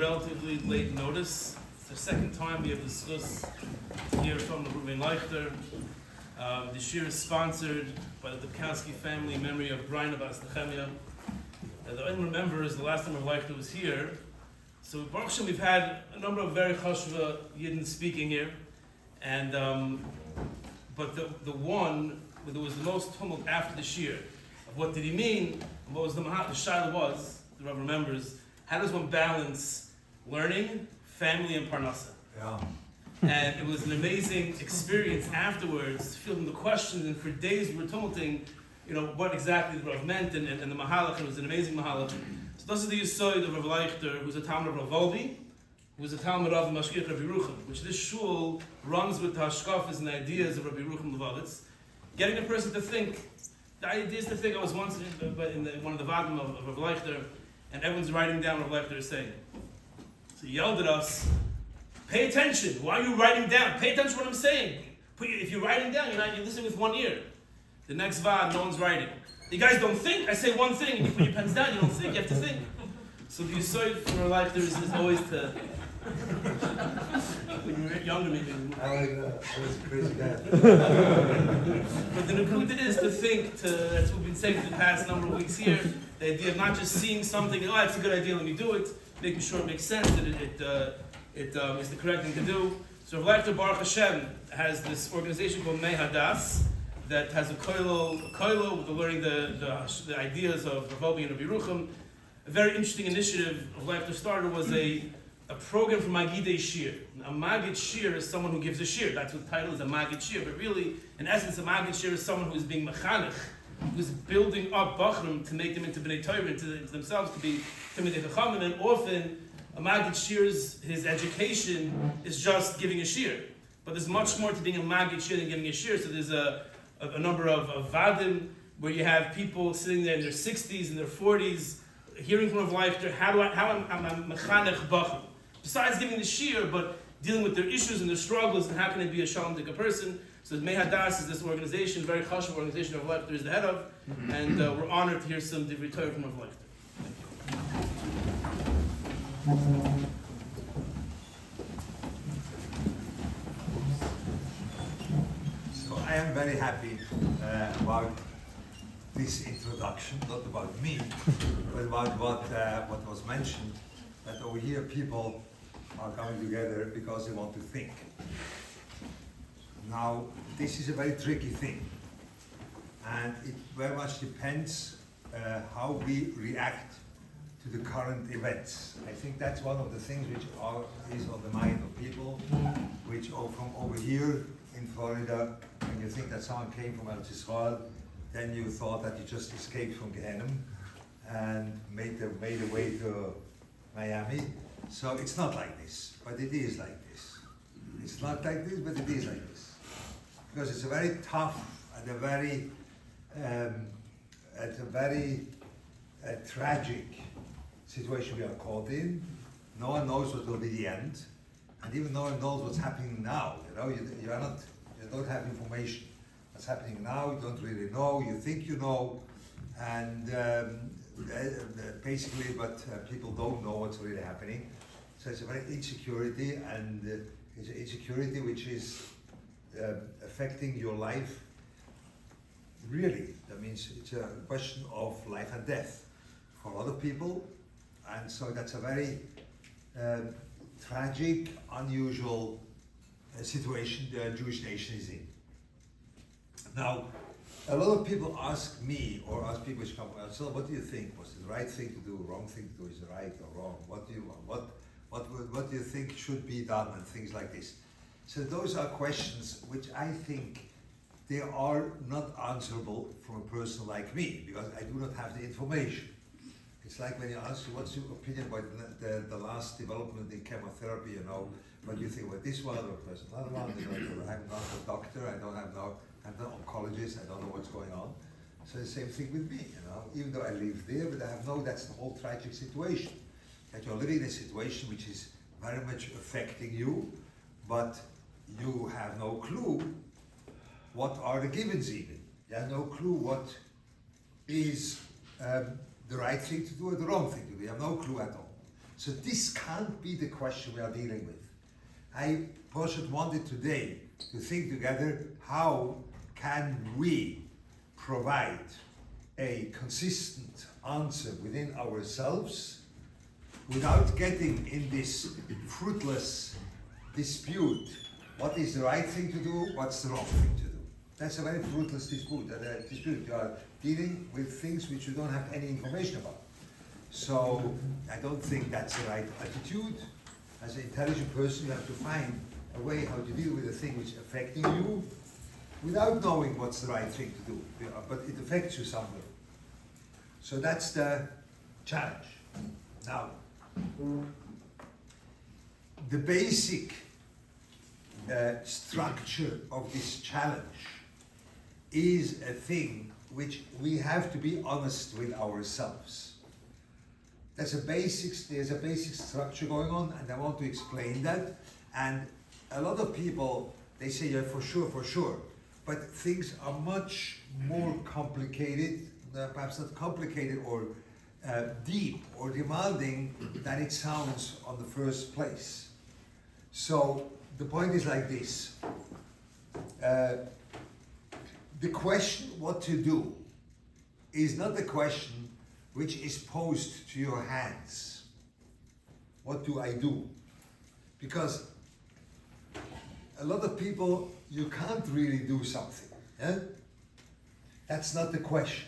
Relatively late notice. It's the second time we have discussed to hear from the Leuchter. The shir is sponsored by the Dubkowski family in memory of Brian of Nehemiah. The only remembers the last time Leuchter was here. So Baruch Hashem, we've had a number of very chashva Yidden speaking here, and but the one where there was the most tumult after the shir of what did he mean, and what was the shaila was, the Rabbi remembers, how does one balance learning, family, and parnasa? Yeah. And it was an amazing experience afterwards, fielding the questions, and for days we were tumulting, what exactly the Rav meant, and the mahalach, and it was an amazing mahalach. So this is the Yesod of Rav Leuchter, who's a Talmud of Rabbi, who's a Talmud of Mashgiach Rabbi Reuven, which this shul runs with the hashkafas and the ideas of Rabbi Reuven Levavitz, getting a person to think. The ideas to think. I was once in one of the vadim of Rav Leuchter, and everyone's writing down what Rav Leuchter is saying. So he yelled at us, pay attention. Why are you writing down? Pay attention to what I'm saying. If you're writing down, you're listening with one ear. The next vad, no one's writing. You guys don't think? I say one thing, and you put your pens down, you don't think, you have to think. So the Yesod for our life there is always to... When you're younger, maybe... I like that. I was a crazy guy. But the Nakuda is to think, that's what we've been saying for the past number of weeks here, the idea of not just seeing something, it's a good idea, let me do it, making sure it makes sense, that it is the correct thing to do. So Rav Leuchter Baruch Hashem has this organization called Mei Hadas that has a koilo with learning the ideas of Rabbi and Rabbi Rucham. A very interesting initiative Rav Leuchter started was a program for Magidei Shir. A Magid Shir is someone who gives a shir. That's what the title is, a Magid Shir. But really, in essence, a Magid Shir is someone who is being mechanech, who's building up Bachram to make them into Bnei Torah, into themselves to be Talmidei Chachamim. And often, a Magid Shir's his education is just giving a shir. But there's much more to being a Magid Shir than giving a shir. So there's a number of vadim where you have people sitting there in their 60s and their 40s, hearing from Rav Leuchter, how am I mechanech Bachram? Besides giving the shir, but dealing with their issues and their struggles, and how can it be a shalom tika person? So Mei Hadas is this organization, very chashuv organization Rav Leuchter is the head of, and we're honored to hear some divrei Torah from Rav Leuchter. So I am very happy about this introduction, not about me, but about what was mentioned, that over here people are coming together because they want to think. Now, this is a very tricky thing, and it very much depends how we react to the current events. I think that's one of the things which is on the mind of people, which from over here in Florida, when you think that someone came from Eretz Yisrael, then you thought that you just escaped from Gehenna and made a way to Miami. So it's not like this, but it is like this. It's not like this, but it is like this. Because it's a very tough and a very tragic situation we are caught in. No one knows what will be the end, and even no one knows what's happening now. You don't have information. What's happening now, you don't really know. You think you know, and basically, but people don't know what's really happening. So it's a very insecurity, and it's an insecurity which is affecting your life. Really, that means it's a question of life and death for a lot of people, and so that's a very tragic, unusual situation the Jewish nation is in. Now, a lot of people ask me, or ask people which come, so what do you think? Was it the right thing to do, wrong thing to do? Is it right or wrong? What do you think should be done, and things like this? So those are questions which I think they are not answerable from a person like me, because I do not have the information. It's like when you ask, what's your opinion about the last development in chemotherapy, what do you think about this one or person, another one? I'm not a doctor, I'm not an oncologist, I don't know what's going on. So the same thing with me, even though I live there, but that's the whole tragic situation. That you're living in a situation which is very much affecting you, but you have no clue what are the givens even. You have no clue what is the right thing to do or the wrong thing to do. You have no clue at all. So this can't be the question we are dealing with. I personally wanted today to think together, how can we provide a consistent answer within ourselves without getting in this fruitless dispute. What is the right thing to do? What's the wrong thing to do? That's a very fruitless dispute. You are dealing with things which you don't have any information about. So I don't think that's the right attitude. As an intelligent person, you have to find a way how to deal with a thing which is affecting you without knowing what's the right thing to do. But it affects you somewhere. So that's the challenge. Now, the basic structure of this challenge is a thing which we have to be honest with ourselves. There's a basic structure going on, and I want to explain that. And a lot of people, they say, yeah, for sure. But things are much more complicated, perhaps not complicated or deep or demanding than it sounds on the first place. So the point is like this. The question what to do is not the question which is posed to your hands. What do I do? Because a lot of people, you can't really do something. Eh? That's not the question.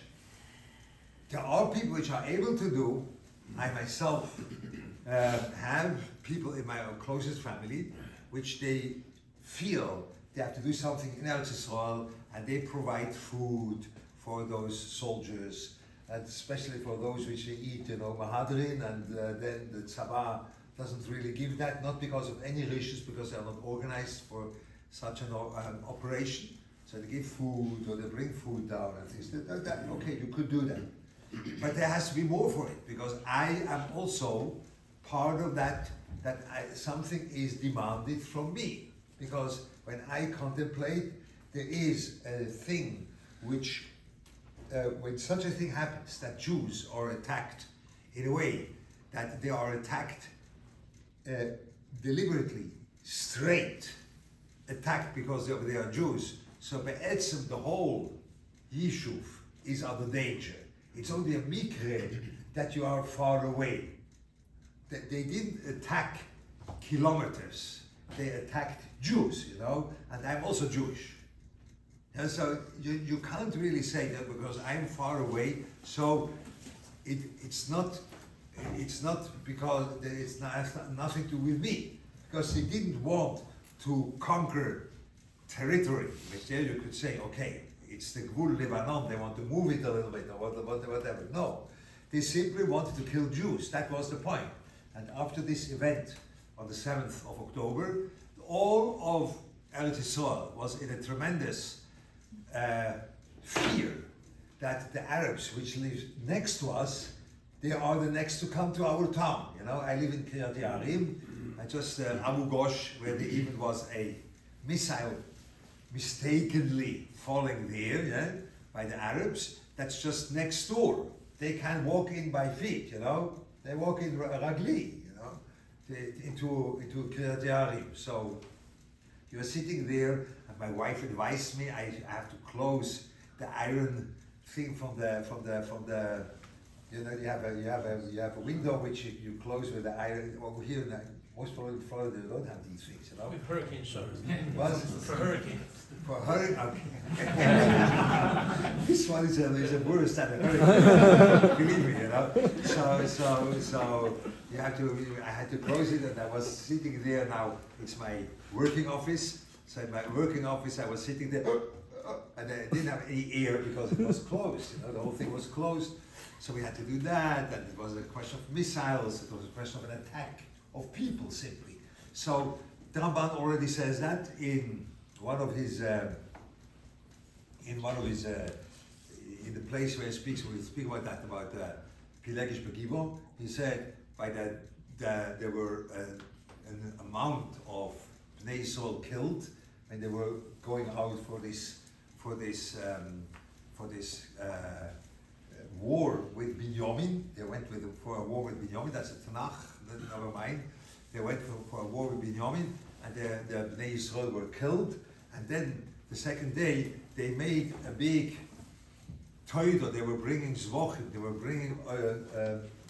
There are people which are able to do. I myself have people in my own closest family which they feel they have to do something in Eretz Yisrael, and they provide food for those soldiers, and especially for those which they eat, mahadrin, and then the tzabah doesn't really give that, not because of any rishus, because they are not organized for such an operation. So they give food, or they bring food down and things. Okay, you could do that. But there has to be more for it, because I am also part of that, something is demanded from me. Because when I contemplate, there is a thing which, when such a thing happens, that Jews are attacked in a way that they are attacked deliberately, straight, attacked because they are Jews. So be'etzem, the whole Yishuv is under danger. It's only a mikre that you are far away. They didn't attack kilometers. They attacked Jews, and I'm also Jewish. And so you can't really say that because I'm far away, so it's not because it's nothing to do with me, because they didn't want to conquer territory, which there you could say, okay, it's the Gvul Lebanon, they want to move it a little bit, or whatever. No, they simply wanted to kill Jews. That was the point. And after this event on the 7th of October, all of Eretz Yisrael was in a tremendous fear that the Arabs, which live next to us, they are the next to come to our town. I live in Kiryat Yearim, and just Abu Ghosh, where there even was a missile mistakenly falling there, by the Arabs. That's just next door. They can walk in by feet, They walk in Ragli, into Kiryat Yearim. So you are sitting there, and my wife advised me I have to close the iron thing from the you have a window which you close with the iron. Over here, most people in Florida don't have these things, With hurricane shutters. What? For hurricanes. For hurricane, okay. This one is a worse than a hurricane. Believe me, So you have to. I had to close it, and I was sitting there. Now it's my working office. So in my working office, I was sitting there, and I didn't have any air because it was closed. The whole thing was closed. So we had to do that, and it was a question of missiles. It was a question of an attack of people simply. So the Ramban already says that in one of his in the place where he speaks, we speak about that, about Pilegish Begivo. He said by that there were an amount of Bnei Yisrael killed when they were going out for this war with Binyamin. They went for a war with Binyamin. That's a Tanakh never mind. They went for a war with Binyamin, and the Bnei Yisrael were killed. And then the second day, they made a big toido. They were bringing zvochim. They were bringing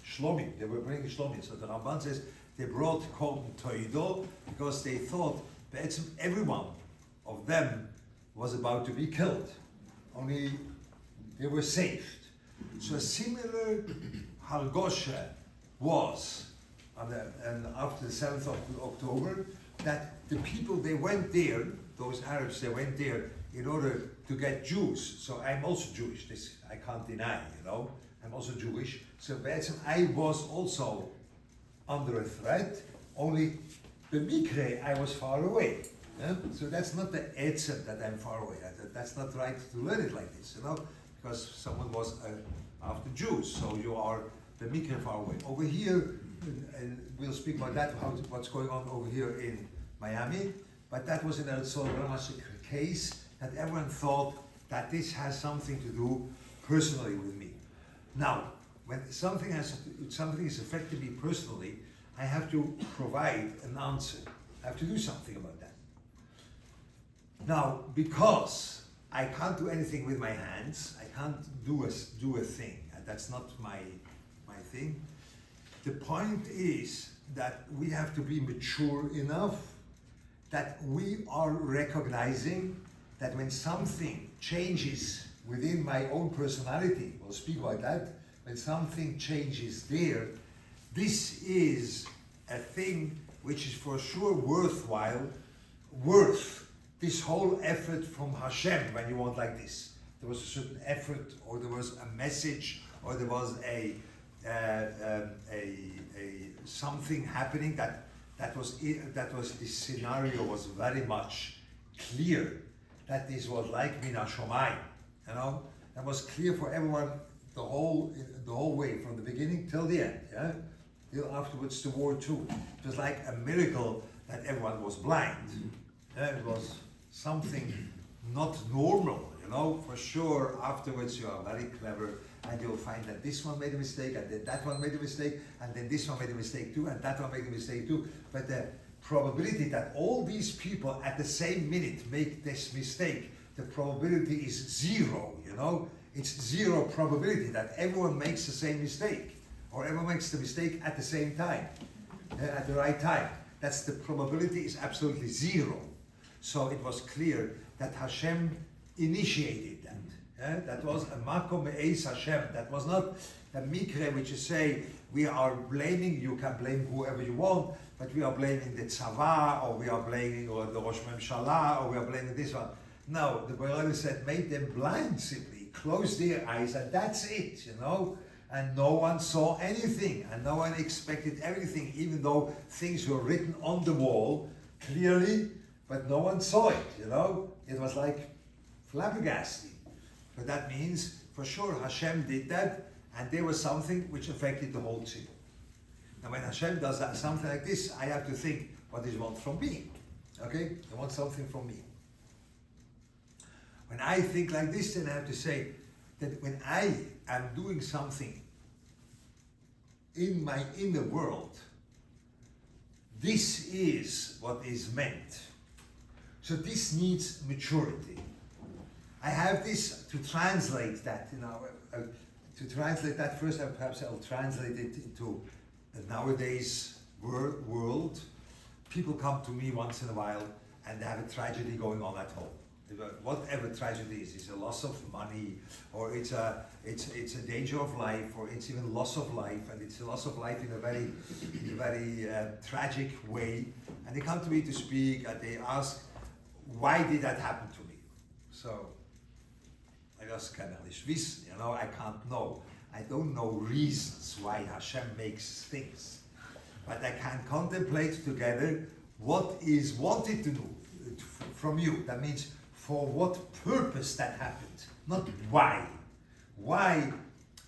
shlomim. They were bringing shlomim. So the Ramban says they brought korban toido because they thought that every one of them was about to be killed. Only they were saved. So a similar hargosha was, and after the 7th of October, that the people, they went there, those Arabs, they went there in order to get Jews. So I'm also Jewish, this I can't deny, I'm also Jewish. So I was also under a threat, only the mikre, I was far away. So that's not the etzem that I'm far away. That's not right to learn it like this, because someone was after Jews, so you are the mikre far away. Over here, and we'll speak about that, what's going on over here in Miami, but that was in a sort of case that everyone thought that this has something to do personally with me. Now, when something is affecting me personally, I have to provide an answer. I have to do something about that. Now, because I can't do anything with my hands, I can't do a thing. That's not my thing. The point is that we have to be mature enough that we are recognizing that when something changes within my own personality, we'll speak about that, when something changes there, this is a thing which is for sure worthwhile, worth this whole effort from Hashem, when you want like this. There was a certain effort, or there was a message, or there was a something happening that was this scenario was very much clear, that this was like Min HaShomayim, that was clear for everyone the whole way, from the beginning till the end, till afterwards the war too. It was like a miracle that everyone was blind. It was something not normal, for sure. Afterwards you are very clever, and you'll find that this one made a mistake, and then that one made a mistake, and then this one made a mistake too, and that one made a mistake too. But the probability that all these people at the same minute make this mistake, the probability is zero, It's zero probability that everyone makes the same mistake, or everyone makes the mistake at the same time, at the right time. That's the probability is absolutely zero. So it was clear that Hashem initiated that. That was a makom me'eis Hashem. That was not a mikre which you say, we are blaming, you can blame whoever you want, but we are blaming the tzava, or we are blaming the Rosh Memshala, or we are blaming this one. No, the Bible said, made them blind simply, close their eyes, and that's it, And no one saw anything, and no one expected everything, even though things were written on the wall clearly, but no one saw it, It was like flabbergasting. But that means, for sure, Hashem did that, and there was something which affected the whole thing. Now, when Hashem does something like this, I have to think, what does He want from me? Okay? He wants something from me. When I think like this, then I have to say that when I am doing something in my inner world, this is what is meant. So this needs maturity. I have this to translate that, to translate that first, perhaps I'll translate it into the nowadays world. People come to me once in a while and they have a tragedy going on at home. Whatever tragedy is, it's a loss of money, or it's a danger of life, or it's even loss of life, and it's a loss of life in a very tragic way. And they come to me to speak, and they ask, why did that happen to me? So I just kann nicht wissen, I can't know. I don't know reasons why Hashem makes things, but I can contemplate together what is wanted to do from you. That means for what purpose that happened, not why. Why?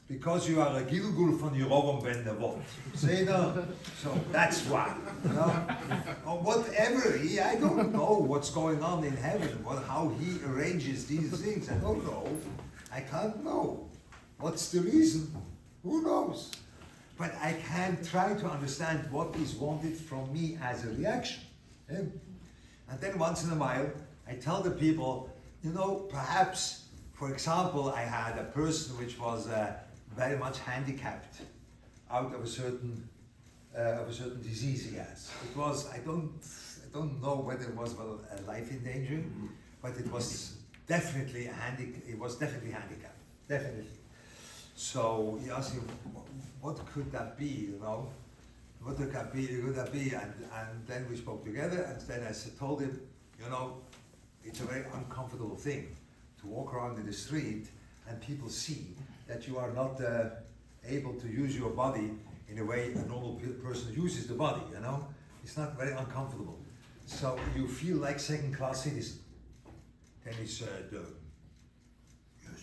Because you are a Gilgul von Reuven ben Nevot. Say no. So that's why. Or whatever. I don't know what's going on in heaven, how He arranges these things. I don't know. I can't know. What's the reason? Who knows? but I can try to understand what is wanted from me as a reaction. Yeah? And then once in a while, I tell the people, perhaps, for example, I had a person which was very much handicapped out of a certain disease he has. It was, I don't know whether it was a life endangering, but it was definitely handicapped, definitely. So he asked me, what could that be, What could that be? And then we spoke together, and then I told him, it's a very uncomfortable thing to walk around in the street and people see that you are not able to use your body in a way a normal person uses the body, It's not very uncomfortable. So you feel like second-class citizen. Then he said, yes.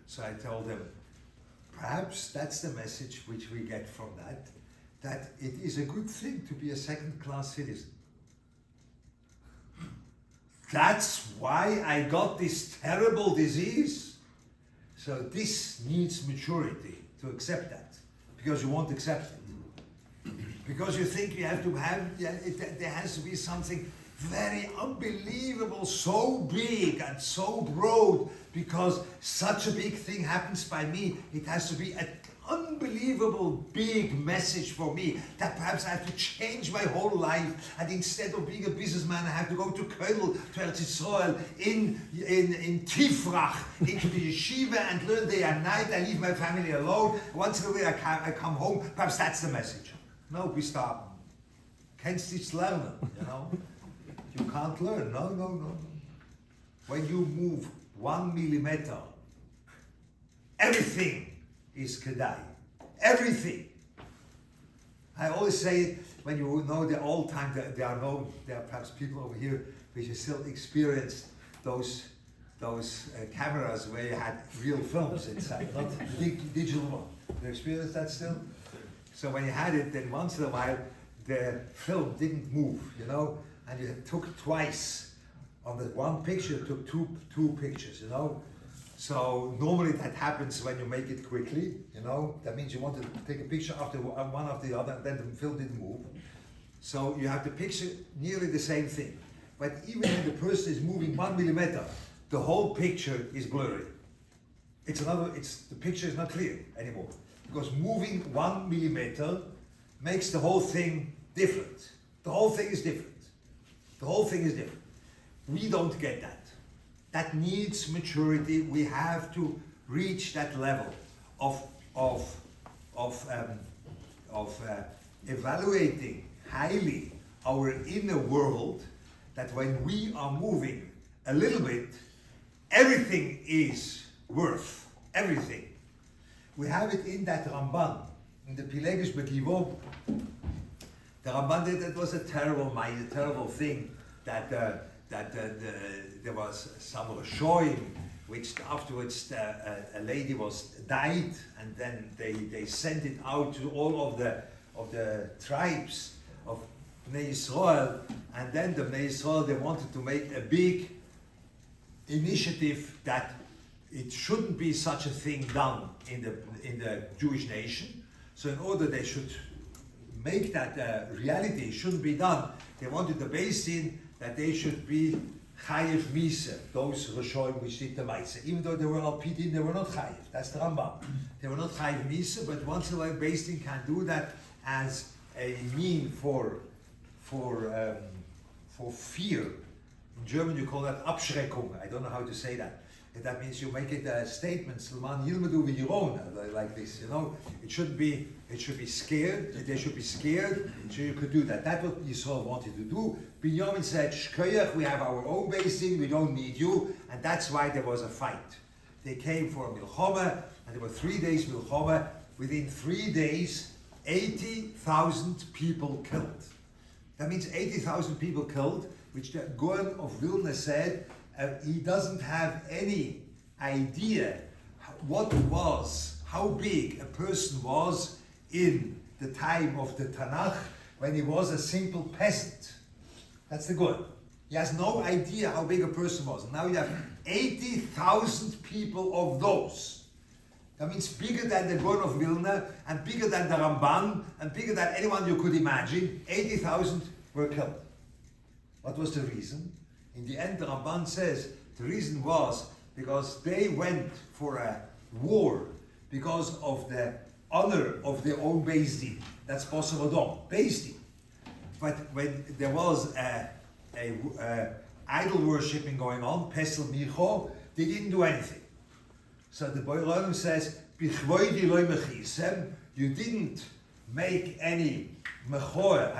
So I told him, perhaps that's the message which we get from that it is a good thing to be a second-class citizen. That's why I got this terrible disease. So this needs maturity to accept that, because you won't accept it. Because you think you have to there has to be something very unbelievable, so big and so broad, because such a big thing happens by me. It has to be an unbelievable big message for me, that perhaps I have to change my whole life, and instead of being a businessman I have to go to Köln, to Eretz Yisrael, in Tifrach, into the yeshiva and learn day and night. I leave my family alone. Once in a while I come home. Perhaps that's the message. No, we stop. Kannst nicht lernen, You can't learn. No. When you move 1 millimeter, everything is kedai. Everything. I always say it when you know the old time. There are perhaps people over here which have still experienced those cameras where you had real films inside, not digital one. You experience that still? So when you had it, then once in a while the film didn't move, and you took twice. On the one picture, you took two pictures, So normally that happens when you make it quickly, That means you want to take a picture after one after the other, and then the film didn't move. So you have the picture nearly the same thing. But even when the person is moving 1 millimeter, the whole picture is blurry. The picture is not clear anymore. Because moving 1 millimeter makes the whole thing different. The whole thing is different. We don't get that. That needs maturity. We have to reach that level of evaluating highly our inner world, that when we are moving a little bit, everything is worth everything. We have it in that Ramban, in the Pilegish Bekivo. The Ramban did, that was a terrible thing, that there was some Rishoyim, which afterwards a lady died, and then they sent it out to all of the tribes of Bnei Yisrael, and then the Bnei Yisrael, they wanted to make a big initiative that it shouldn't be such a thing done in the Jewish nation. So in order they should make that reality, shouldn't be done, they wanted the basin that they should be chayiv misa, those Rishoyim which did the Maisa. Even though they were al pidin, they were not chayiv. That's the Rambam. They were not chayiv misa, but once in a while basin can do that as a mean for fear. In German you call that Abschreckung. I don't know how to say that. That means you make it a statement, like this, It should be scared, they should be scared, so you could do that. That's what Yisrael wanted to do. Binyamin said, Shkoyach, we have our own basing, we don't need you, and that's why there was a fight. They came for a milchoma, and there were 3 days milchoma. Within 3 days, 80,000 people killed. That means 80,000 people killed, which the Gaon of Vilna said, he doesn't have any idea how big a person was in the time of the Tanakh when he was a simple peasant. That's the Gaon. He has no idea how big a person was. Now you have 80,000 people of those. That means bigger than the Gaon of Vilna, and bigger than the Ramban, and bigger than anyone you could imagine. 80,000 were killed. What was the reason? In the end, the Ramban says the reason was because they went for a war because of the honor of their own Beis Din. That's possible, though. Beis Din. But when there was idol worshipping going on, Pesel Micho, they didn't do anything. So the Reuven says, "Bichvoidi loy mechisem." You didn't make any mechor,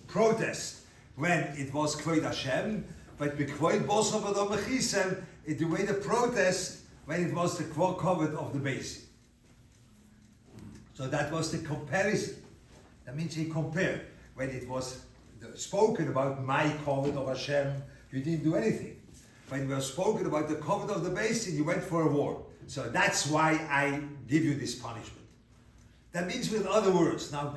protest when it was Kvod Hashem, but Bikvoid Bosov Adom Mechisem, it made a protest when it was the covet of the basin. So that was the comparison. That means he compared. When it was spoken about my covet of Hashem, you didn't do anything. When it was spoken about the covet of the basin, you went for a war. So that's why I give you this punishment. That means, with other words, now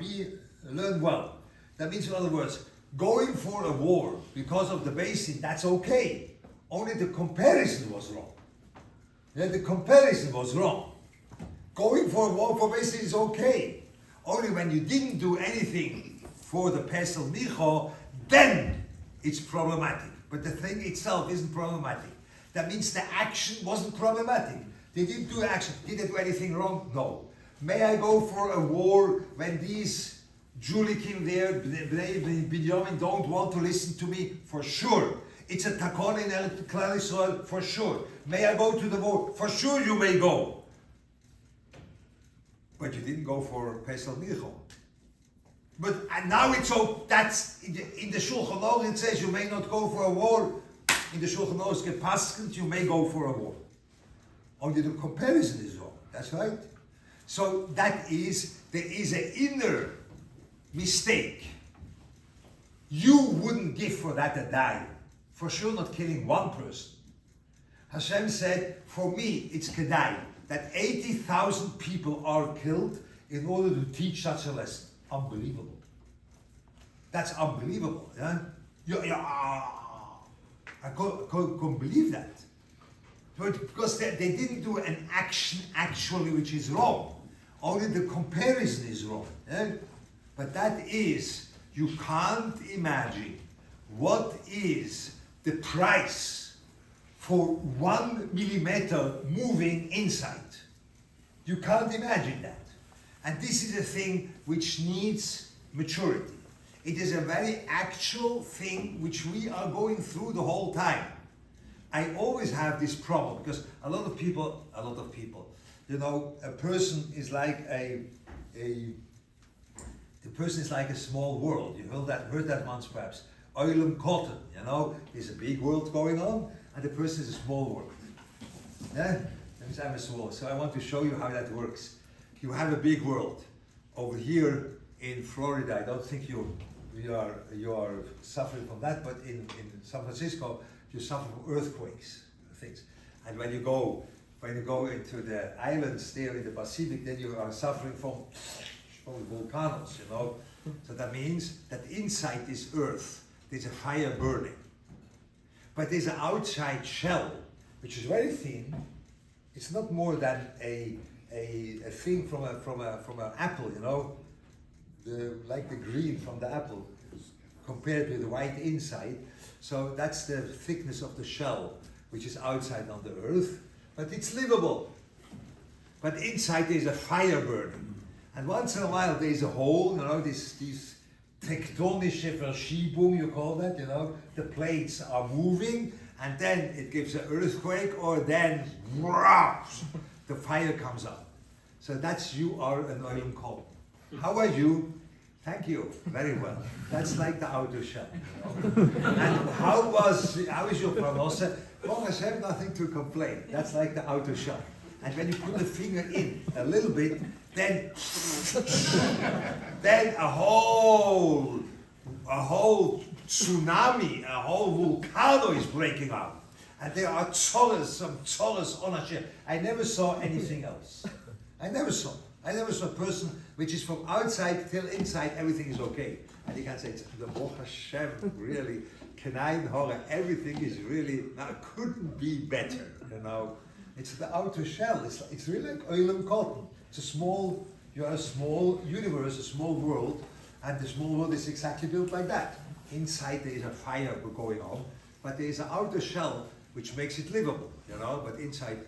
learn well. That means, with other words, going for a war because of the basin, that's okay. Only the comparison was wrong. Yeah, the comparison was wrong. Going for a war for basin is okay. Only when you didn't do anything for the Pesel Micho, then it's problematic. But the thing itself isn't problematic. That means the action wasn't problematic. They didn't do action. Did they do anything wrong? No. May I go for a war when these Julikim there, Binyamin, don't want to listen to me? For sure. It's a takon in Klal Yisrael, for sure. May I go to the war? For sure you may go. But you didn't go for Pesel Micho. But and now it's so, that's in the Shulchan Aruch it says you may not go for a war. In the Shulchan Aruch gepaskent, you may go for a war. Only the comparison is wrong. That's right. So there is an inner mistake. You wouldn't give for that a dime. For sure not killing one person. Hashem said, for me it's kedai, that 80,000 people are killed in order to teach such a lesson. Unbelievable. That's unbelievable. Yeah? I couldn't believe that. But because they didn't do an action actually which is wrong. Only the comparison is wrong. Yeah? But that is, you can't imagine what is the price for 1 millimeter moving inside. You can't imagine that. And this is a thing which needs maturity. It is a very actual thing which we are going through the whole time. I always have this problem because a lot of people, you know, a person is like the person is like a small world. You heard that once perhaps. Oilem cotton, you know, there's a big world going on, and the person is a small world. Yeah? That means I'm a small. So I want to show you how that works. You have a big world. Over here in Florida, I don't think you are suffering from that, but in San Francisco, you suffer from earthquakes, things. And when you go into the islands there in the Pacific, then you are suffering from volcanoes, you know. So that means that inside this earth, there's a fire burning. But there's an outside shell, which is very thin. It's not more than a thing from an apple, you know, like the green from the apple, compared with the white inside. So that's the thickness of the shell, which is outside on the earth, but it's livable. But inside there's a fire burning, and once in a while there's a hole, you know, these tektonische Verschiebung, you call that, you know, the plates are moving, and then it gives an earthquake, or then the fire comes up. So that's, you are an oil column. How are you? Thank you. Very well. That's like the outer shell. You know? And how is your prognosis? Well, I have nothing to complain. That's like the outer shell. And when you put the finger in a little bit, then a whole tsunami, a whole volcano is breaking out. And there are some tzoras on a ship. I never saw anything else. I never saw a person which is from outside till inside, everything is okay. And you can say, the Baruch Hashem, really, Kenayin Hora, everything is really, now couldn't be better, you know. It's the outer shell. It's really like oil and cotton. It's a small, you are a small universe, a small world, and the small world is exactly built like that. Inside there is a fire going on, but there is an outer shell which makes it livable, you know, but inside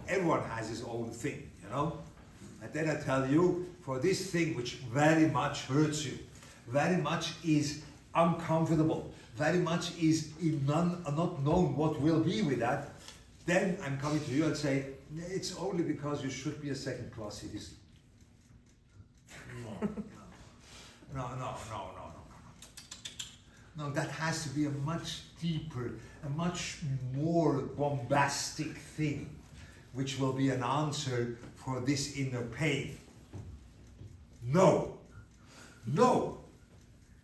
everyone has his own thing, you know. And then I tell you, for this thing which very much hurts you, very much is uncomfortable, very much is not known what will be with that, then I'm coming to you and say, it's only because you should be a second-class citizen. No, that has to be a much deeper, a much more bombastic thing, which will be an answer for this inner pain. No.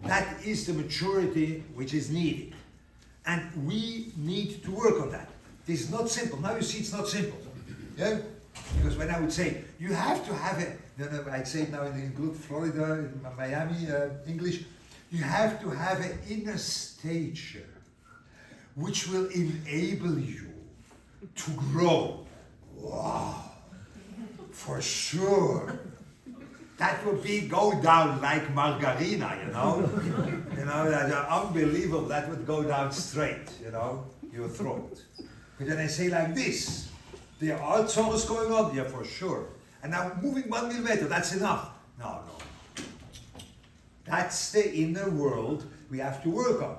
That is the maturity which is needed. And we need to work on that. This is not simple. Now you see it's not simple. Yeah? Because when I would say, you have to have it, I'd say it now in good Florida, in Miami English, you have to have an inner stature which will enable you to grow. Wow, for sure. That would be go down like margarina, you know. You know, that's unbelievable. That would go down straight, you know, your throat. But then I say like this, there are troubles going on, yeah, for sure. And now moving 1 millimeter, that's enough. No. That's the inner world we have to work on.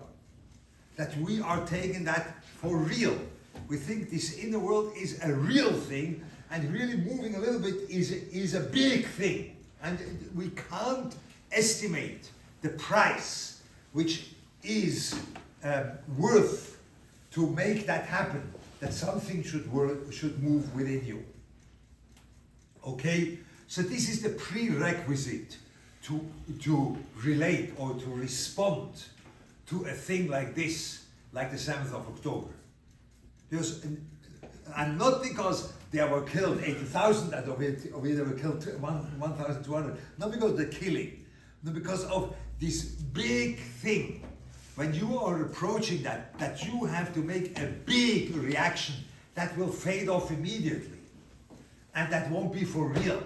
That we are taking that for real. We think this inner world is a real thing, and really moving a little bit is a big thing. And we can't estimate the price which is worth to make that happen, that something should move within you. Okay? So this is the prerequisite to relate or to respond to a thing like this, like the 7th of October. And not because there were killed 80,000 and we were killed 1,200, not because of the killing, not because of this big thing. When you are approaching that you have to make a big reaction that will fade off immediately, and that won't be for real,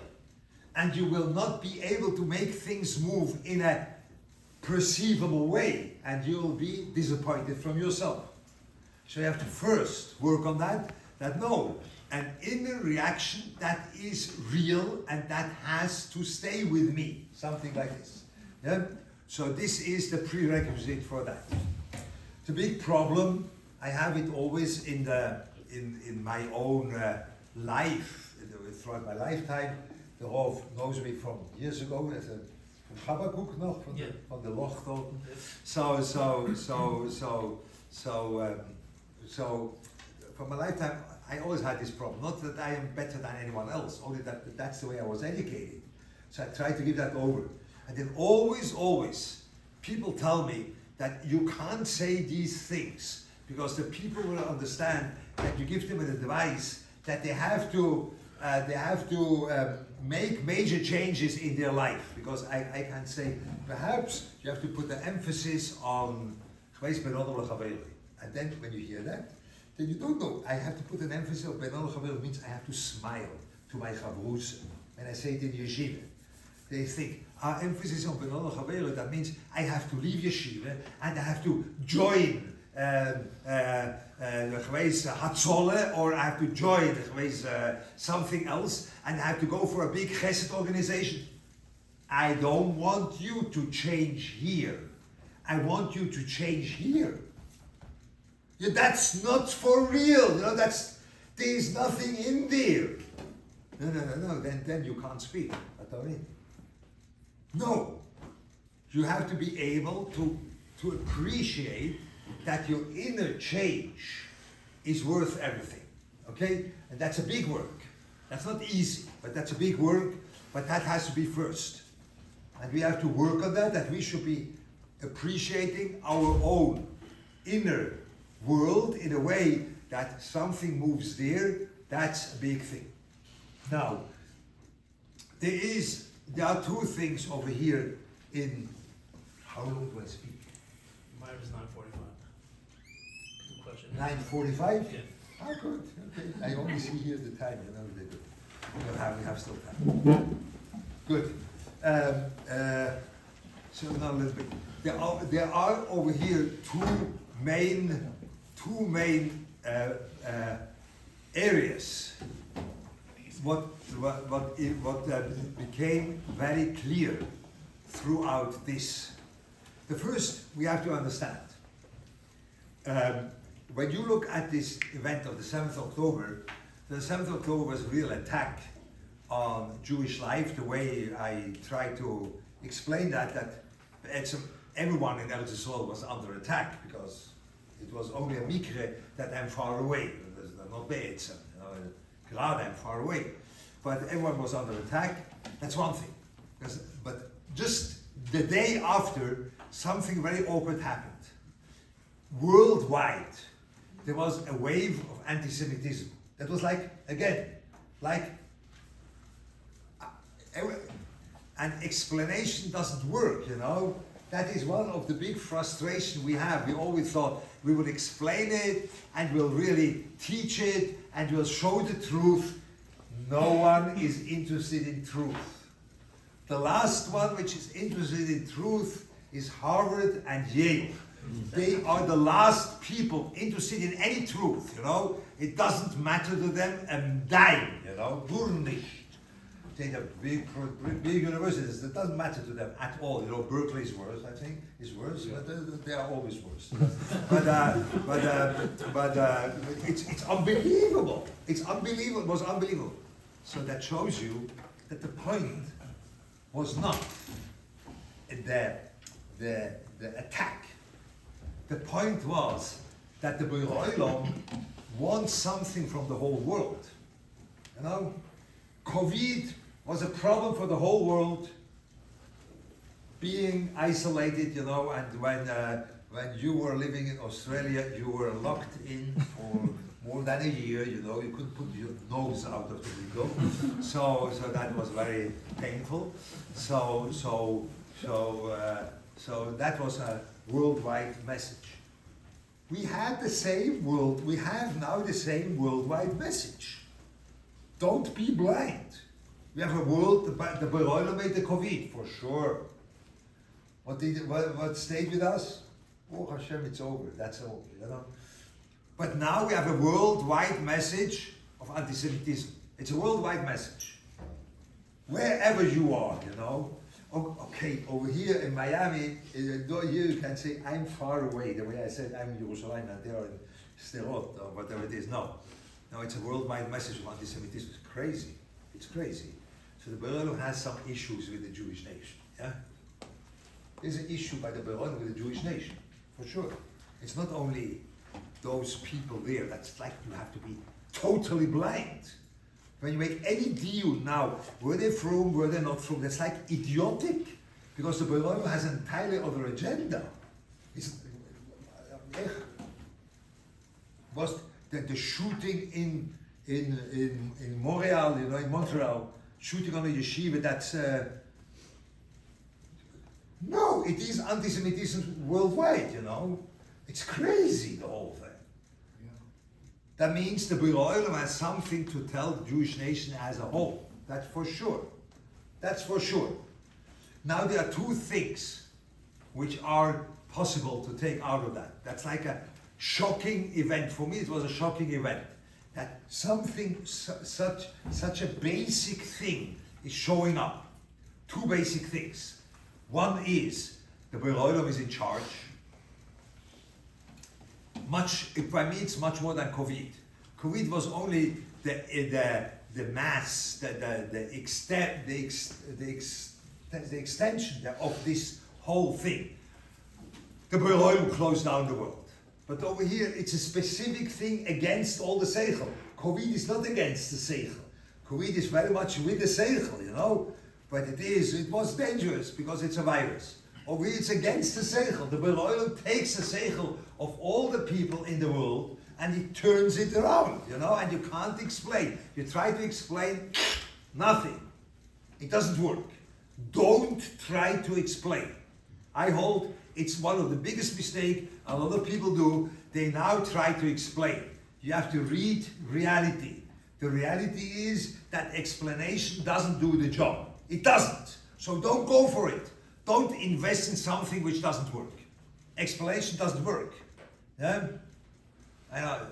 and you will not be able to make things move in a perceivable way, and you'll be disappointed from yourself. So you have to first work on that no, an inner reaction that is real and that has to stay with me, something like this. Yeah? So this is the prerequisite for that. The big problem, I have it always in my own life, throughout my lifetime. The Reuven knows me from years ago as a Habakkuk nog from the Leuchter. So for my lifetime, I always had this problem. Not that I am better than anyone else, only that's the way I was educated. So I try to give that over. And then always, people tell me that you can't say these things because the people will understand that you give them an advice that they have to make major changes in their life. Because I can say, perhaps you have to put the emphasis on and then when you hear that, then you don't know. I have to put an emphasis on Benal Chavil means I have to smile to my Chavrus. When I say it in yeshiva, they think, our emphasis on Benal Chavil, that means I have to leave yeshiva and I have to join Hatzole, or I have to join something else, and I have to go for a big chesed organization. I don't want you to change here. I want you to change here. Yeah, that's not for real. You know, there's nothing in there. No. Then you can't speak. No. You have to be able to appreciate that your inner change is worth everything. Okay? And that's a big work. That's not easy, but that's a big work. But that has to be first. And we have to work on that we should be appreciating our own inner world in a way that something moves there. That's a big thing. Now, there are two things over here in, how long do I speak? Mine was 9:45. Good question. 9:45? Yeah. Ah, good. Okay. I only see here the time, you know. We have still time. Good. So now a little bit. There are over here two main areas. What became very clear throughout this. The first we have to understand. When you look at this event of the 7th October, the 7th October was a real attack on Jewish life. The way I try to explain that everyone in Eretz Yisrael was under attack because it was only a mikre that I'm far away. Not Be'etzem, Grad I'm far away. But everyone was under attack. That's one thing. But just the day after, something very awkward happened. Worldwide, there was a wave of anti-Semitism. That was an explanation doesn't work, you know. That is one of the big frustrations we have. We always thought we will explain it and we'll really teach it and we'll show the truth. No one is interested in truth. The last one which is interested in truth is Harvard and Yale. They are the last people interested in any truth, you know. It doesn't matter to them a dime, you know. Nur nicht. They have big universities. It doesn't matter to them at all. You know, Berkeley is worse, I think. Is worse, yeah. But they are always worse. but it's unbelievable. It's unbelievable. It was unbelievable. So that shows you that the point was not the attack. The point was that the Borei Olam wants something from the whole world. You know, COVID was a problem for the whole world, being isolated, you know, and when you were living in Australia, you were locked in for more than a year, you know, you couldn't put your nose out of the window. So that was very painful. So that was a worldwide message. We have now the same worldwide message. Don't be blind. We have a world, the Borei Olam made the COVID, for sure. What stayed with us? Oh Hashem, it's over, that's over, you know. But now we have a worldwide message of anti-Semitism. It's a worldwide message. Wherever you are, you know. Okay, over here in Miami, here you can say, I'm far away. The way I said, I'm in Jerusalem and they are in Sderot or whatever it is. No, it's a worldwide message of anti-Semitism. It's crazy. It's crazy. So the Borei Olam has some issues with the Jewish nation. Yeah, there's an issue by the Borei Olam with the Jewish nation, for sure. It's not only those people there. That's like you have to be totally blind. When you make any deal now, were they from, were they not from, that's like idiotic, because the Borei Olam has an entirely other agenda. Was the shooting in Montreal, you know, in Montreal, shooting on a yeshiva, that's no, it is anti-Semitism worldwide, you know. It's crazy, the whole thing. That means the Borei Olam has something to tell the Jewish nation as a whole. That's for sure. That's for sure. Now there are two things which are possible to take out of that. That's like a shocking event. For me, it was a shocking event. That something, such a basic thing is showing up. Two basic things. One is the Borei Olam is in charge. By me, it's much more than COVID. COVID was only the mass, the extension of this whole thing. The Borei Olam closed down the world. But over here, it's a specific thing against all the seichel. COVID is not against the seichel. COVID is very much with the seichel, you know. But it was dangerous because it's a virus. Over here, it's against the seichel. The Borei Olam takes the seichel of all the people in the world and he turns it around, you know, and you can't explain. You try to explain, nothing. It doesn't work. Don't try to explain. I hold it's one of the biggest mistakes a lot of people do. They now try to explain. You have to read reality. The reality is that explanation doesn't do the job. It doesn't. So don't go for it. Don't invest in something which doesn't work. Explanation doesn't work. Yeah? I know.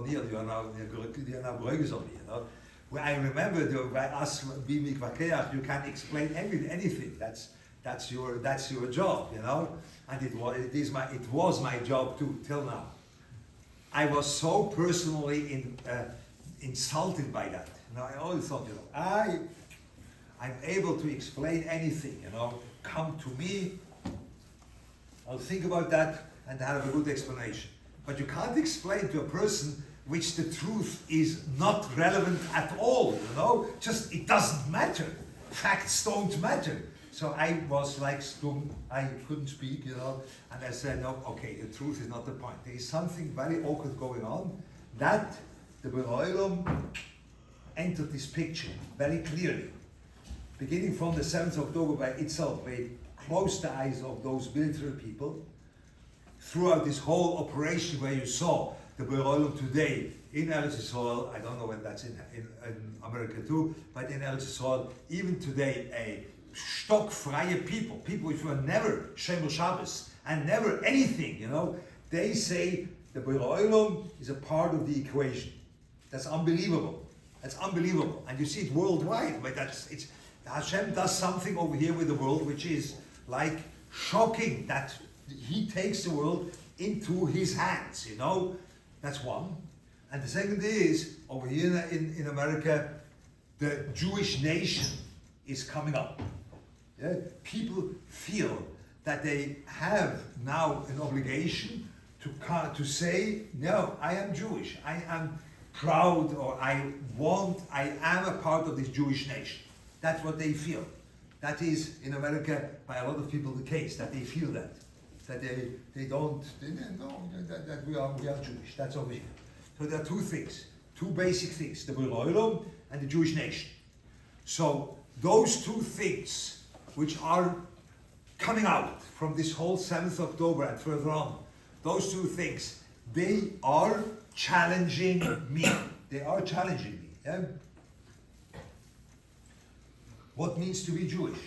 You are now Brugges on me, you know. Well, I remember by us being you can explain anything. That's your job, you know. And it was my job too till now. I was so personally insulted by that. You know, I always thought, you know, I'm able to explain anything, you know. Come to me, I'll think about that and have a good explanation. But you can't explain to a person which the truth is not relevant at all, you know. Just, it doesn't matter. Facts don't matter. So I was like stum, I couldn't speak, you know, and I said, no, okay, the truth is not the point. There is something very awkward going on, that the Beroilum entered this picture very clearly. Beginning from the 7th of October by itself, where it closed the eyes of those military people, throughout this whole operation where you saw the Beroilum today in Eretz Yisrael, I don't know when that's in America too, but in Eretz Yisrael, even today, a stock-freie people which were never Shemer Shabbos and never anything, you know, they say the Beroilum is a part of the equation. That's unbelievable. That's unbelievable. And you see it worldwide, but Hashem does something over here with the world which is like shocking, that he takes the world into his hands, you know. That's one. And the second is, over here in America, the Jewish nation is coming up. Yeah? People feel that they have now an obligation to say, no, I am Jewish, I am proud, or I am a part of this Jewish nation. That's what they feel. That is, in America, by a lot of people the case, that they feel that they know that we are Jewish. That's over here. So there are two things, two basic things, the Beroilum and the Jewish nation. So those two things which are coming out from this whole 7th October and further on, those two things, they are challenging me. They are challenging me. Yeah? What means to be Jewish?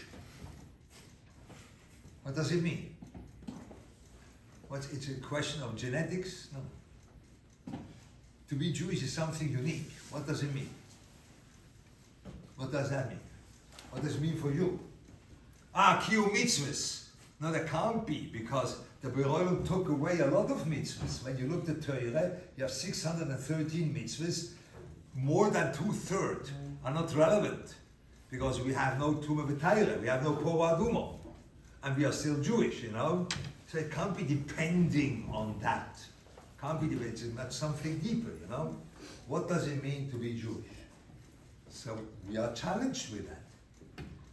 What does it mean? It's a question of genetics? No. To be Jewish is something unique. What does it mean? What does that mean? What does it mean for you? Kiyum mitzvahs. No, that can't be, because the Beroilum took away a lot of mitzvahs. When you look at Torah, you have 613 mitzvahs. More than 2/3 are not relevant, because we have no Tumah V'Tayra, we have no Kova Adumo, and we are still Jewish, you know. So it can't be depending on that. Can't be depending. That's something deeper, you know. What does it mean to be Jewish? So we are challenged with that.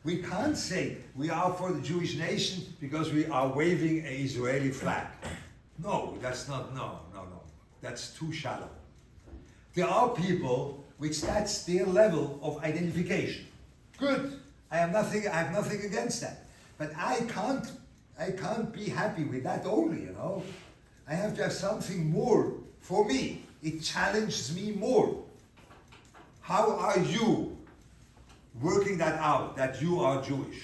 We can't say we are for the Jewish nation because we are waving an Israeli flag. No, that's not. No. That's too shallow. There are people which that's their level of identification. Good. I have nothing against that. But I can't be happy with that only, you know. I have to have something more for me. It challenges me more. How are you working that out, that you are Jewish?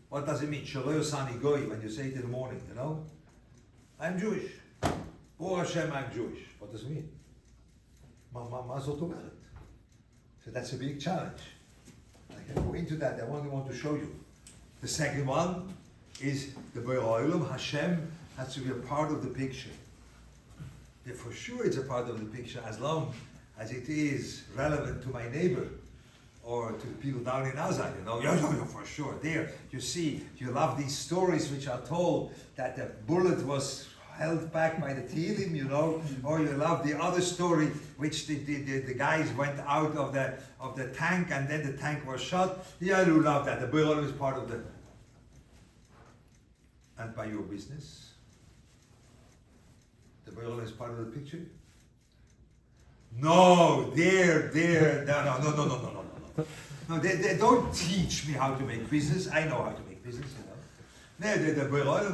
What does it mean? Shelo Yosani Goy, when you say it in the morning, you know? I'm Jewish. Baruch Hashem, I'm Jewish. What does it mean? Ma zot omeret. So that's a big challenge. I can go into that. I only want to show you. The second one is the Beroilum. Hashem has to be a part of the picture. Yeah, for sure it's a part of the picture, as long as it is relevant to my neighbor or to the people down in Azad, you know. Yeah, for sure. There, you see, you love these stories which are told that the bullet was held back by the Tehillim, you know, or you love the other story which the guys went out of the tank and then the tank was shot. Yeah, you love that. The Beroilum is part of the. And by your business, the Beroilum is part of the picture. No, no, they don't teach me how to make business. I know how to make business, you know. No, the Beroilum,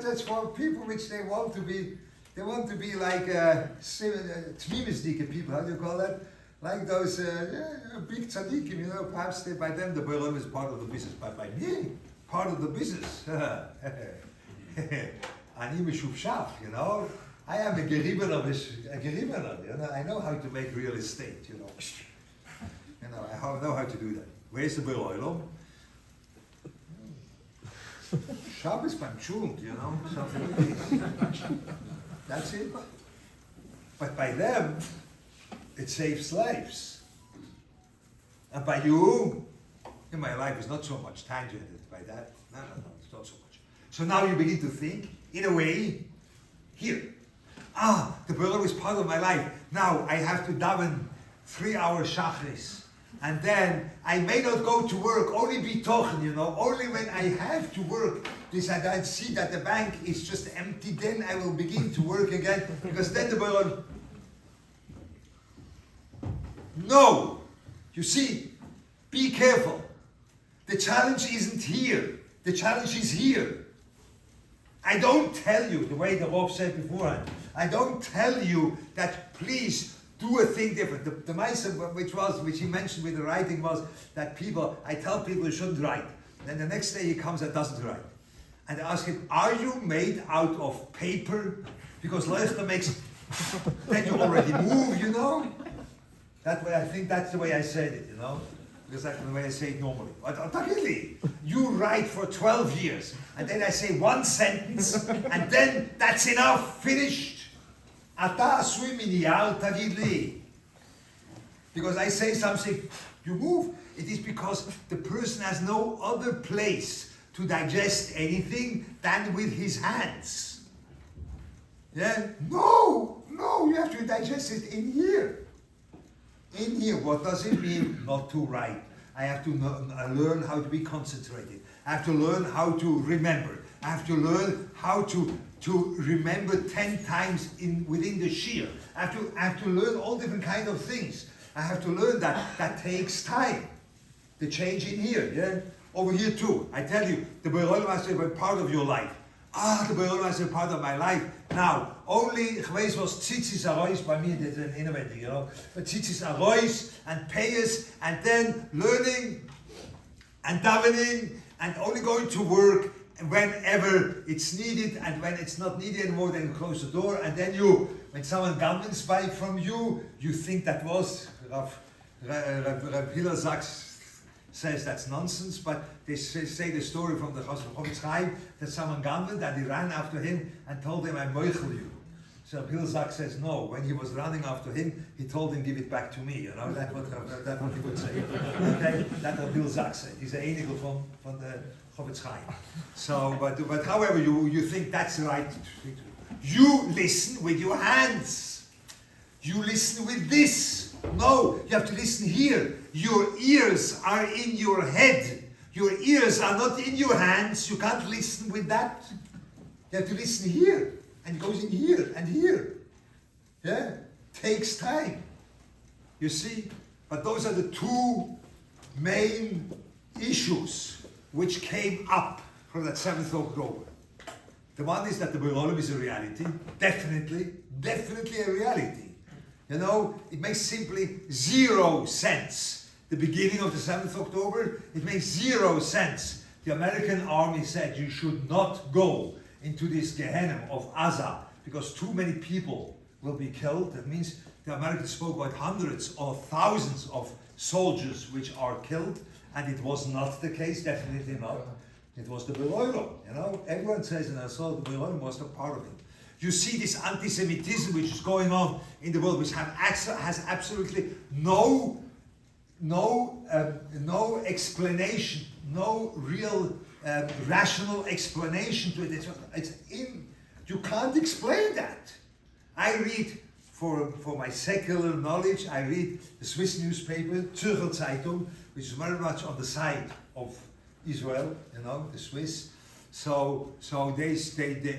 that's for people which they want to be They want to be like Tmimisdike people, how do you call that? Like those big tzaddikim, you know, perhaps by them the Boilam is part of the business, but by me, part of the business. Ani mishufshaf, you know. I am a geribener, you know. I know how to make real estate, you know. You know, I know how to do that. Where's the Boilam? Shabbos beim Schund, you know, something like this. That's it. But by them, it saves lives. And by you, in my life is not so much tangented by that. No, it's not so much. So now you begin to think, in a way, here. The Boilam is part of my life. Now I have to daven 3 hours shachris. And then I may not go to work, only bitochen, you know, only when I have to work. This and I see that the bank is just empty, then I will begin to work again, because then the Boilam. No! You see, be careful. The challenge isn't here. The challenge is here. I don't tell you, the way the Rav said beforehand, I don't tell you that please do a thing different. The Maisa, which he mentioned with the writing, was that I tell people you shouldn't write. Then the next day he comes and doesn't write. And I ask him, are you made out of paper? Because Leuchter makes, then you already move, you know? That way, I think that's the way I said it, you know? Because that's the way I say it normally. But really, you write for 12 years, and then I say one sentence, and then that's enough, finished. Because I say something, you move. It is because the person has no other place to digest anything than with his hands. Yeah? No, you have to digest it in here. In here, what does it mean not to write? I have to learn how to be concentrated. I have to learn how to remember. I have to learn how to remember 10 times within the shir. I have to learn all different kind of things. I have to learn that takes time. The change in here, yeah? Over here too. I tell you, the Boilam has to be part of your life. The Boilam has to be part of my life. Now, only geweest was tzitzis arois, by me that's an innovating, you know. But tzitzis arois and payas, and then learning and davening and only going to work whenever it's needed, and when it's not needed anymore, then you close the door, and then when someone gambles by from you think that was, Rav Hillel Sachs says that's nonsense, but they say the story from the Chofetz Chaim that someone gambled and he ran after him and told him, I moichel you. So Rav Hillel Sachs says no, when he was running after him, he told him, give it back to me, you know, that's what he would say. Okay, that's what Rav Hillel Sachs said. He's the enigel from the Chofetz Chaim. So, but however, you think that's the right. You listen with your hands. You listen with this. No, you have to listen here. Your ears are in your head. Your ears are not in your hands. You can't listen with that. You have to listen here. And it goes in here and here. Yeah? Takes time. You see? But those are the two main issues which came up from that 7th of October. The one is that the Boilam is a reality. Definitely a reality. You know, it makes simply 0 sense. The beginning of the 7th of October, it makes 0 sense. The American army said you should not go into this Gehenna of Gaza because too many people will be killed. That means the Americans spoke about hundreds or thousands of soldiers which are killed, and it was not the case, definitely not. It was the Boilam, you know. Everyone says, and I saw the Boilam was a part of it. You see this anti-Semitism which is going on in the world, which has absolutely no explanation, no real rational explanation to it. You can't explain that. I read, for my secular knowledge, I read the Swiss newspaper, Zürcher Zeitung, which is very much on the side of Israel, you know, the Swiss. So they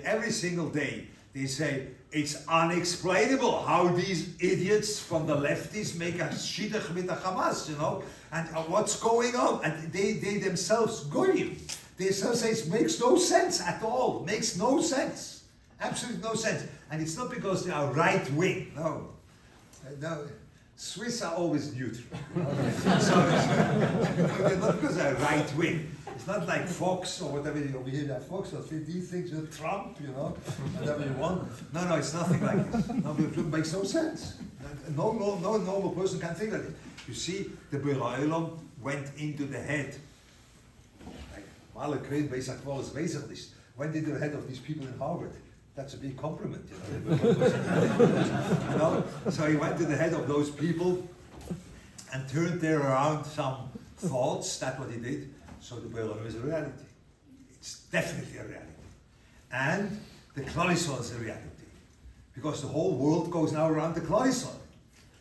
every single day, they say, it's unexplainable how these idiots from the leftists make a shidduch with the Hamas, you know, and what's going on. And they themselves goyim. They themselves say it makes no sense at all. Makes no sense. Absolutely no sense. And it's not because they are right wing. No. No. Swiss are always neutral. So they're not because they're right wing. It's not like Fox or whatever over here. That Fox or these things, Trump, whatever you want. No, it's nothing like this. No, it makes no sense. No normal person can think like it. You see, the Beroilom went into the head. Like, went into the head of these people in Harvard. That's a big compliment, So he went to the head of those people and turned there around some thoughts. That's what he did. So the Beroilom is a reality. It's definitely a reality. And the Klalisol is a reality. Because the whole world goes now around the Klalisol.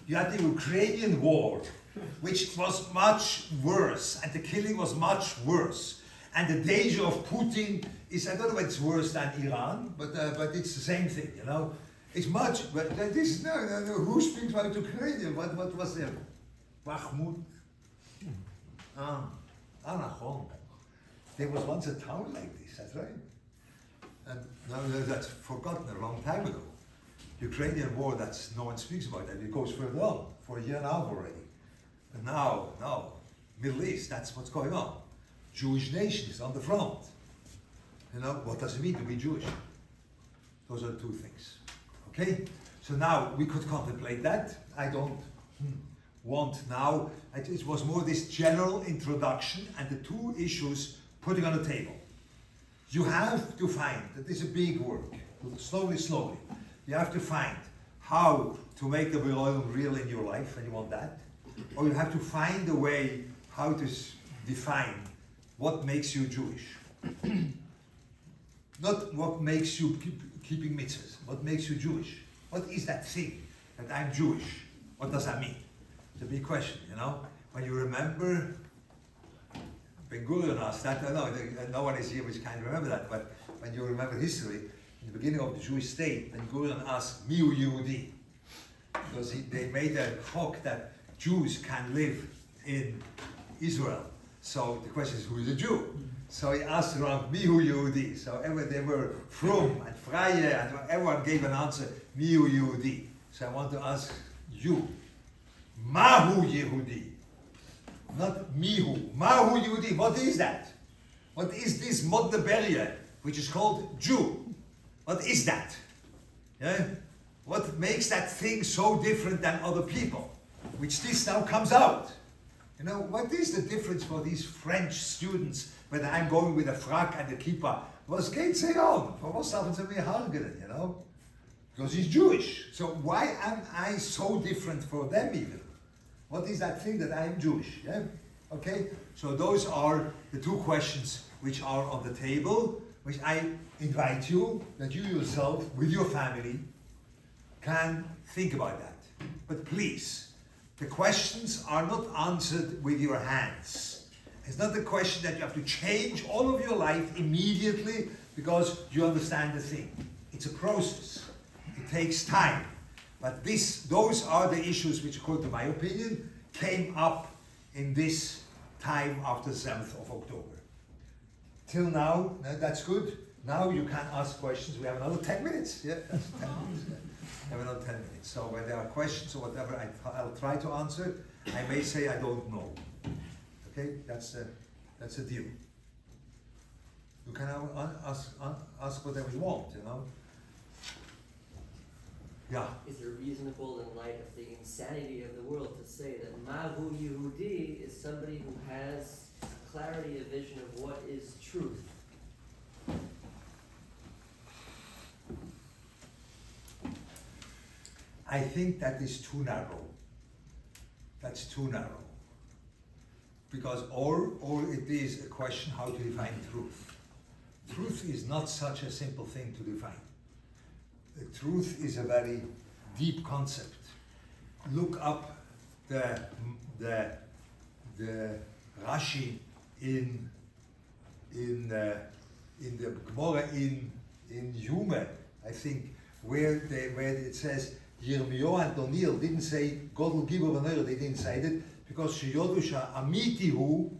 You had the Ukrainian war, which was much worse, and the killing was much worse. And the danger of Putin is, I don't know if it's worse than Iran, but it's the same thing, It's much, but this, no, who speaks about Ukrainian? What was there? Bakhmut? Anachon. There was once a town like this, that's right. And now that's forgotten a long time ago. Ukrainian war, no one speaks about that. It goes further on, for a year and a half already. And now, Middle East, that's what's going on. Jewish nation is on the front. What does it mean to be Jewish? Those are the two things. Okay? So now we could contemplate that. I don't want now. It was more this general introduction and the two issues putting on the table. You have to find that this is a big work. Slowly. You have to find how to make the Beroilom real in your life, and you want that. Or you have to find a way how to define what makes you Jewish. Not what makes you keeping mitzvahs. What makes you Jewish? What is that thing that I'm Jewish? What does that mean? It's a big question, When you remember, Ben Gurion asked that, no one is here which can remember that, but when you remember history, in the beginning of the Jewish state, Ben Gurion asked, Miu Yehudi? Because they made a chok that Jews can live in Israel. So the question is, who is a Jew? So he asked around, Mihu Yehudi. So they were Frum and Freie, and everyone gave an answer, Mihu Yehudi. So I want to ask you, Mahu Yehudi? Not Mihu. Mahu Yehudi, what is that? What is this Modneberia, which is called Jew? What is that? Yeah? What makes that thing so different than other people? Which this now comes out. What is the difference for these French students when I'm going with a frak and a kippah? Was geht sich on? For was haben sie mir hargenen, Because he's Jewish. So why am I so different for them even? What is that thing that I am Jewish? Yeah? Okay? So those are the two questions which are on the table, which I invite you, that you yourself, with your family, can think about that. But please, the questions are not answered with your hands. It's not the question that you have to change all of your life immediately because you understand the thing. It's a process. It takes time. But those are the issues which, according to my opinion, came up in this time after the 7th of October. Till now, that's good. Now you can ask questions. We have another 10 minutes. Yeah, that's 10 minutes. Yeah. We have another 10 minutes. So when there are questions or whatever, I'll try to answer. I may say I don't know. Okay, that's a deal. You can ask whatever you want, Yeah. Is it reasonable in light of the insanity of the world to say that Mahu Yehudi is somebody who has clarity, a vision of what is truth? I think that is too narrow. That's too narrow. Because or it is a question how to define truth. Truth is not such a simple thing to define. The truth is a very deep concept. Look up the Rashi in the Gemara in Yume, I think, where it says Yirmiyahu and Daniel didn't say God will give over another. They didn't say that because Sheyodusha Amitihu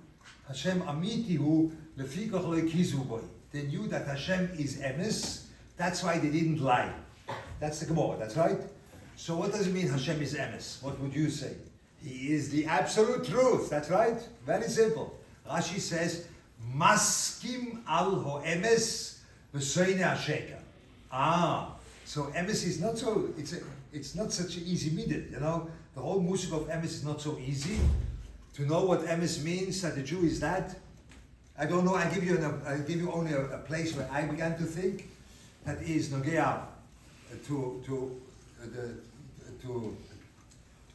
Hashem Amitihu Lefikach Lekizu Boy. They knew that Hashem is emes, That's why they didn't lie. That's the Gemara, that's right? So what does it mean Hashem is emes? What would you say? He is the absolute truth, that's right? Very simple. Rashi says, Maskim al ho-emes v'soine ha-sheker. So emes is not so, it's not such an easy midah, you know? The whole musik of emes is not so easy. To know what emes means, that the Jew is that, I don't know, I'll give you only a place where I began to think, that is Nogea to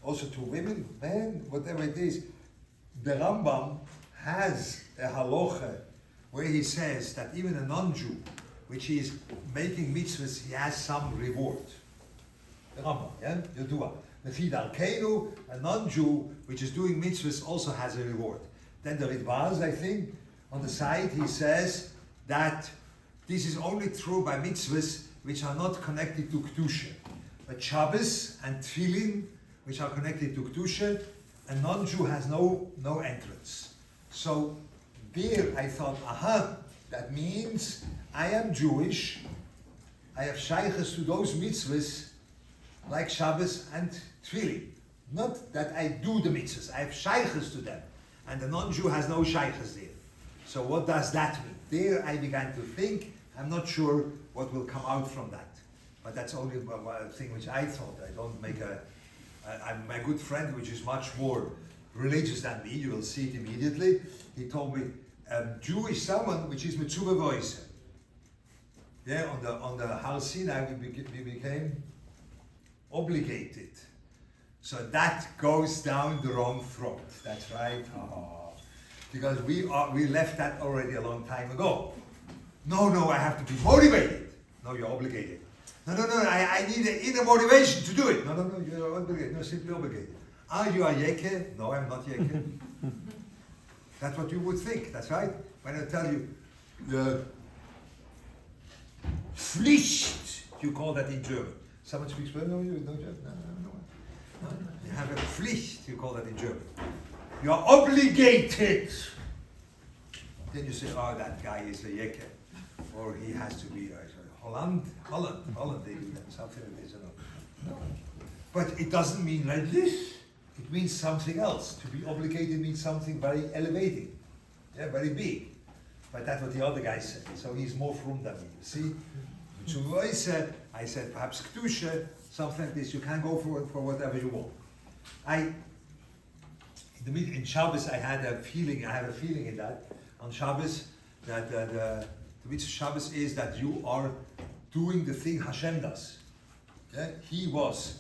also to women, men, whatever it is. The Rambam has a halacha where he says that even a non-Jew, which is making mitzvahs, he has some reward. The Rambam, yeah, Yodua. Mefid al-Keinu, a non-Jew which is doing mitzvahs also has a reward. Then the Ritbaz, I think, on the side he says that this is only true by mitzvahs which are not connected to Kedusha. But Shabbos and Tefillin, which are connected to Kedusha, a non-Jew has no entrance. So there I thought, that means I am Jewish, I have shaykhs to those mitzvahs like Shabbos and Tefillin. Not that I do the mitzvahs, I have shaykhs to them. And the non-Jew has no shaykhs there. So what does that mean? There I began to think, I'm not sure what will come out from that. But that's only a thing which I thought. I don't make I'm my good friend, which is much more religious than me, you will see it immediately. He told me, Jew is someone which is mitzvah voice. Yeah, on the Har Sinai we became obligated. So that goes down the wrong throat. That's right. Because we left that already a long time ago. No, I have to be motivated. No, you're obligated. No, I need an inner motivation to do it. No, you're obligated. No, simply obligated. Are you a yeke? No, I'm not yeke. That's what you would think, that's right. When I tell you, the Pflicht, you call that in German. Someone speaks German? No, you don't German? No. You have a Pflicht, you call that in German. You are obligated. Then you say, that guy is a yeke. Or he has to be Holland, they do that, something like this. No. But it doesn't mean like this. It means something else. To be obligated means something very elevating, very big. But that's what the other guy said. So he's more from than me. You see? So I said perhaps Kedusha, something like this. You can go for whatever you want. In Shabbos I have a feeling in that on Shabbos that the mitzvah Shabbos is that you are doing the thing Hashem does. Yeah? He was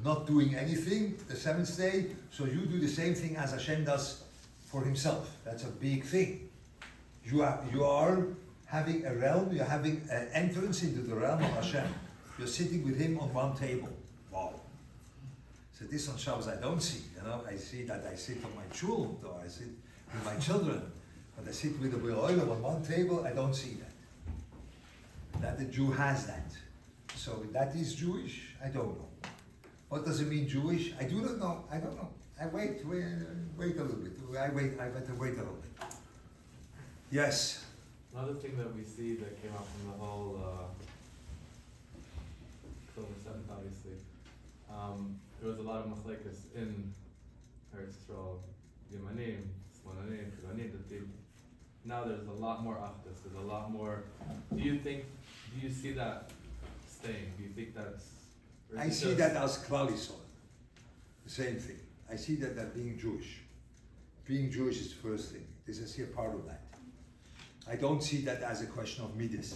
not doing anything the seventh day, so you do the same thing as Hashem does for himself. That's a big thing. You are having a realm, you're having an entrance into the realm of Hashem. You're sitting with him on one table. Wow. So this on Shabbos I don't see. I see that I sit on my chul, or I sit with my children, but I sit with the Oilam on one table, I don't see that. That the Jew has that. So that is Jewish? I don't know. What does it mean Jewish? I do not know. I don't know. I wait a little bit. I better wait a little bit. Yes. Another thing that we see that came out from the whole October 7th, obviously, there was a lot of machlekes in Eretz Yisrael, Yemanim, Smonanim, Kivanim, now there's a lot more achdus, there's a lot more. Do you see that staying? Do you think that's... I see that as Klal Yisrael, the same thing. I see that being Jewish. Being Jewish is the first thing. This is here part of that. I don't see that as a question of midas,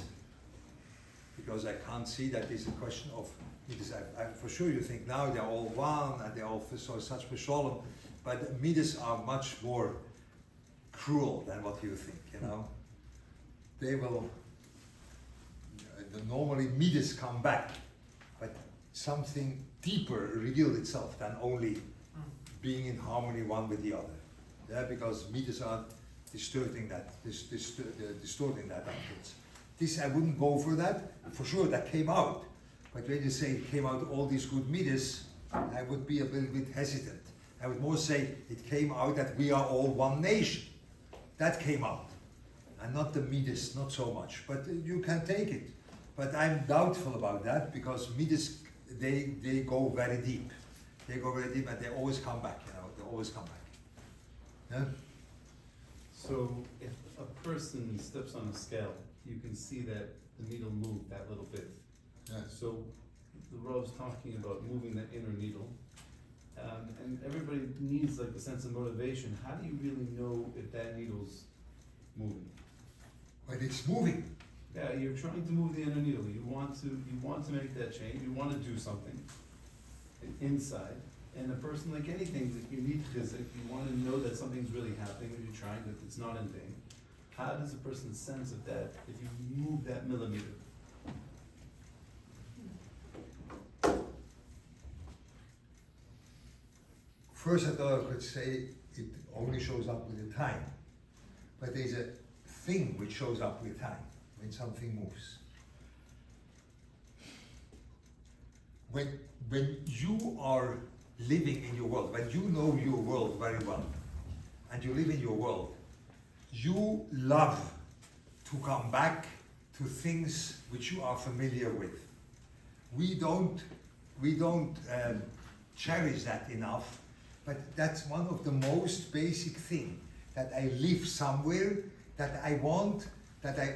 because I can't see that it's a question of midas. For sure you think now they're all one and they're all so such beshalom, but midas are much more cruel than what you think, They will, normally midas come back, but something deeper revealed itself than only being in harmony one with the other. Yeah, because midas are distorting that outwards. This I wouldn't go for that. For sure that came out. But when you say it came out all these good midas, I would be a little bit hesitant. I would more say it came out that we are all one nation. That came out. and not the Midas, not so much. But you can take it. But I'm doubtful about that because Midas, they go very deep. They go very deep and they always come back, they always come back. Yeah? So if a person steps on a scale, you can see that the needle moved that little bit. Yeah. So the Rav's talking about moving that inner needle, and everybody needs like the sense of motivation. How do you really know if that needle's moving? But it's moving. Yeah, you're trying to move the inner needle. You want to make that change. You want to do something inside. And a person, like anything that you need physics, you want to know that something's really happening when you're trying, that it's not in vain. How does a person sense of that if you move that millimeter? First I thought I could say it only shows up with the time. But there's a thing which shows up with time, when something moves. When you are living in your world, when you know your world very well, and you live in your world, you love to come back to things which you are familiar with. We don't cherish that enough, but that's one of the most basic things, that I live somewhere, that I want, that I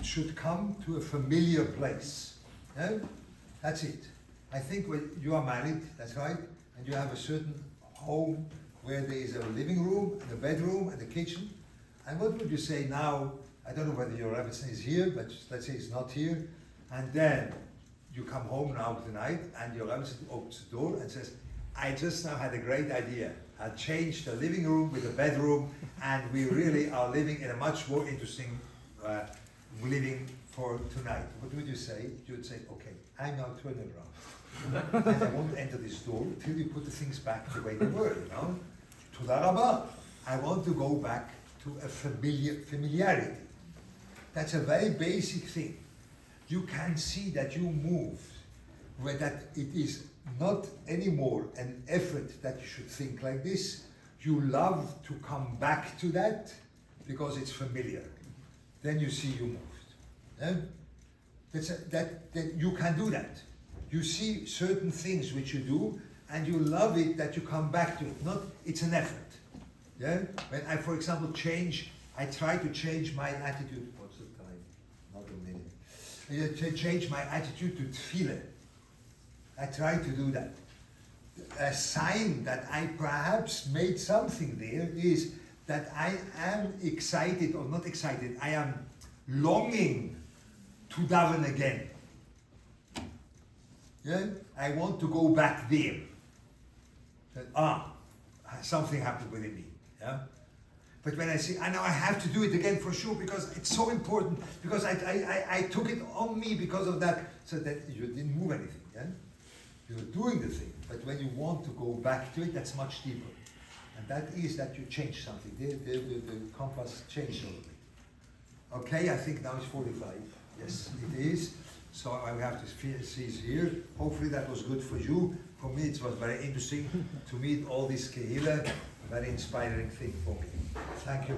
should come to a familiar place. Yeah? That's it. I think when you are married, that's right, and you have a certain home where there is a living room, and a bedroom, and a kitchen. And what would you say now? I don't know whether your Rabbi is here, but let's say it's not here. And then you come home now tonight, and your Rabbi opens the door and says, I just now had a great idea. I changed the living room with a bedroom, and we really are living in a much more interesting living for tonight. What would you say? You would say, okay, I'm now turning around. And I won't enter this door till you put the things back the way they were, Toda Rabba. I want to go back to a familiarity. That's a very basic thing. You can see that you move, where that it is not anymore an effort that you should think like this. You love to come back to that because it's familiar. Then you see you moved. Yeah? That you can do that. You see certain things which you do, and you love it that you come back to it. It's an effort. Yeah? When I, for example, I try to change my attitude. What's the time? Not a minute. To change my attitude to tefillah. I try to do that. A sign that I perhaps made something there is that I am excited, or not excited, I am longing to daven again. Yeah? I want to go back there. Something happened within me. Yeah? But when I say, I know I have to do it again for sure because it's so important, because I took it on me because of that, so that you didn't move anything. Yeah? You're doing the thing, but when you want to go back to it, that's much deeper. And that is that you change something. The compass changed a little bit. Okay, I think now it's 45. Yes, it is. So I have to cease here. Hopefully that was good for you. For me, it was very interesting to meet all this Kehillah, a very inspiring thing for me. Thank you very much.